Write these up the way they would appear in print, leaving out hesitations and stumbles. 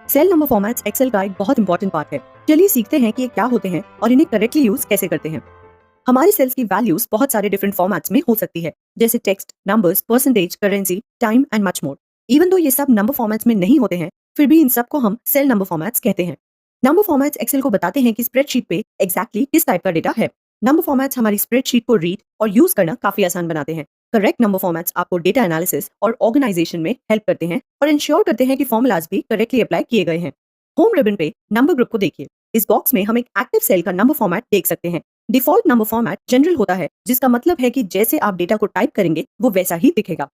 Cell number formats Excel का एक बहुत इंपॉर्टेंट पार्ट है। चलिए सीखते हैं कि ये क्या होते हैं और इन्हें करेक्टली यूज कैसे करते हैं। हमारी सेल्स की वैल्यूज बहुत सारे डिफरेंट फॉर्मेट्स में हो सकती है, जैसे text, numbers, percentage, currency, time and much more. Even though ये सब नंबर फॉर्मेट्स में नहीं होते हैं, फिर भी इन सबको हम सेल नंबर फॉर्मेट्स कहते हैं। नंबर फॉर्मेट्स एक्सेल को बताते हैं कि स्प्रेडशीट पे एग्जैक्टली किस टाइप का डेटा है। नंबर फॉर्मेट्स हमारी स्प्रेडशीट को रीड और यूज करना काफी आसान बनाते हैं। करेक्ट नंबर फॉर्मेट्स आपको डेटा एनालिसिस और ऑर्गेनाइजेशन में हेल्प करते हैं और इंश्योर करते हैं कि फॉर्मूलाज भी करेक्टली अप्लाई किए गए हैं। होम रिबन पे नंबर ग्रुप को देखिए। इस बॉक्स में हम एक एक्टिव सेल का नंबर फॉर्मेट देख सकते हैं। डिफॉल्ट नंबर फॉर्मेट जनरल होता है, जिसका मतलब है कि जैसे आप डेटा को टाइप करेंगे वो वैसा ही दिखेगा।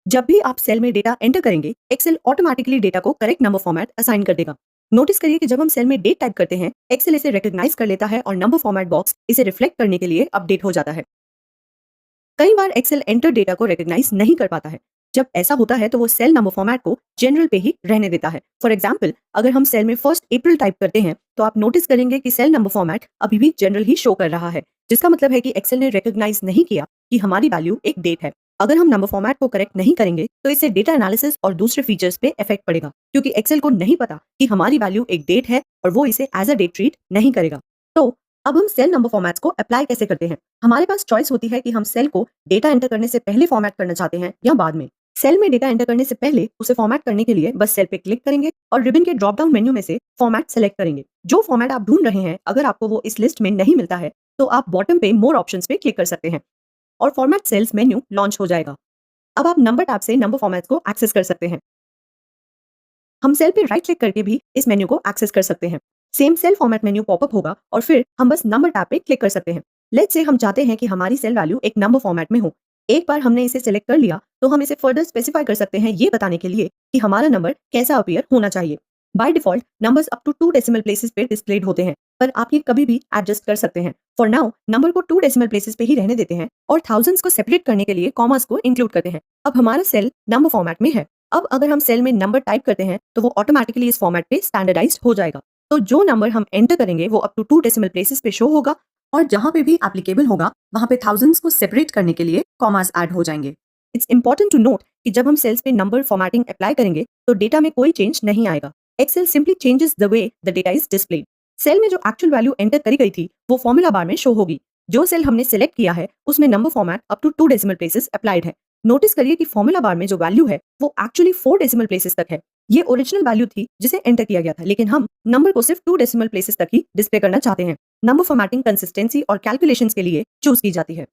जब भी आप सेल में डेटा एंटर करेंगे, एक्सेल ऑटोमेटिकली डेटा को करेक्ट नंबर फॉर्मेट असाइन कर देगा। नोटिस करिए कि जब हम सेल में डेट टाइप करते हैं, एक्सेल इसे रिकॉग्नाइज कर लेता है और नंबर फॉर्मेट बॉक्स इसे रिफ्लेक्ट करने के लिए अपडेट हो जाता है। कई बार एक्सेल एंटर डेटा को रिकॉग्नाइज नहीं कर पाता है। जब ऐसा होता है तो वो सेल नंबर फॉर्मेट को जनरल पे ही रहने देता है। फॉर एग्जाम्पल, अगर हम सेल में 1 अप्रैल टाइप करते हैं तो आप नोटिस करेंगे कि सेल नंबर फॉर्मेट अभी भी जनरल ही शो कर रहा है, जिसका मतलब है कि एक्सेल ने रिकॉग्नाइज नहीं किया कि हमारी वैल्यू एक डेट है। अगर हम नंबर फॉर्मेट को करेक्ट नहीं करेंगे तो इससे डेटा एनालिसिस और दूसरे फीचर्स पे इफेक्ट पड़ेगा, क्योंकि एक्सेल को नहीं पता कि हमारी वैल्यू एक डेट है और वो इसे एज अ डेट ट्रीट नहीं करेगा। तो अब हम सेल नंबर फॉर्मेट्स को अप्लाई कैसे करते हैं। हमारे पास चॉइस होती है कि हम सेल को डेटा एंटर करने से पहले फॉर्मेट करना चाहते हैं या बाद में। सेल में डेटा एंटर करने से पहले उसे फॉर्मेट करने के लिए बस सेल पे क्लिक करेंगे और रिबन के ड्रॉप डाउन मेन्यू में से फॉर्मेट सेलेक्ट करेंगे। जो फॉर्मेट आप ढूंढ रहे हैं, अगर आपको वो इस लिस्ट में नहीं मिलता है तो आप बॉटम पे मोर ऑप्शंस पे क्लिक कर सकते हैं और फॉर्मेट सेल्स मेन्यू लॉन्च हो जाएगा। अब आप नंबर टैब से नंबर फॉर्मेट्स को एक्सेस कर सकते हैं। हम सेल पे राइट क्लिक करके भी इस मेन्यू को एक्सेस कर सकते हैं। Same cell format menu pop up होगा और फिर हम बस नंबर टैब पे क्लिक कर सकते हैं। लेट्स से हम चाहते हैं कि हमारी सेल वैल्यू एक नंबर फॉर्मेट में हो। एक बार हमने इसे सिलेक्ट कर लिया तो हम इसे फर्दर स्पेसिफाई कर सकते हैं, ये बताने के लिए कि हमारा नंबर कैसा अपीयर होना चाहिए। By default numbers up to 2 decimal places पे डिस्प्लेड होते हैं, पर आप ये कभी भी एडजस्ट कर सकते हैं। फॉर नाउ नंबर को 2 डेसिमल प्लेसेस पे ही रहने देते हैं और थाउजेंड्स को सेपरेट करने के लिए कॉमास को इंक्लूड करते हैं। अब हमारा सेल नंबर फॉर्मेट में है। अब अगर हम सेल में नंबर टाइप करते हैं तो वो ऑटोमेटिकली इस फॉर्मेट पे स्टैंडर्डाइज्ड हो जाएगा। तो जो नंबर हम एंटर करेंगे वो अप टू 2 डेसिमल प्लेसेस पे शो होगा और जहां पे भी एप्लीकेबल होगा वहां पे थाउजेंड्स को सेपरेट करने के लिए कॉमास ऐड हो जाएंगे। इट्स इंपॉर्टेंट टू नोट कि जब हम सेल्स पे नंबर फॉर्मेटिंग अप्लाई करेंगे तो डेटा में कोई चेंज नहीं आएगा। Excel simply changes the way the data is displayed. Cell में जो एक्चुअल वैल्यू एंटर करी गई थी वो फॉर्मूला बार में शो होगी। जो सेल हमने सिलेक्ट किया है उसमें number format up to 2 decimal places applied है। नोटिस करिए कि फॉर्मूला बार में जो वैल्यू है वो एक्चुअली 4 डेसिमल प्लेसेस तक है। ये ओरिजिनल वैल्यू थी जिसे एंटर किया गया था, लेकिन हम नंबर को सिर्फ 2 डेसिमल प्लेसेस तक ही डिस्प्ले करना चाहते हैं। नंबर फॉर्मेटिंग कंसिस्टेंसी और कैलकुलेशंस के लिए चूज की जाती है।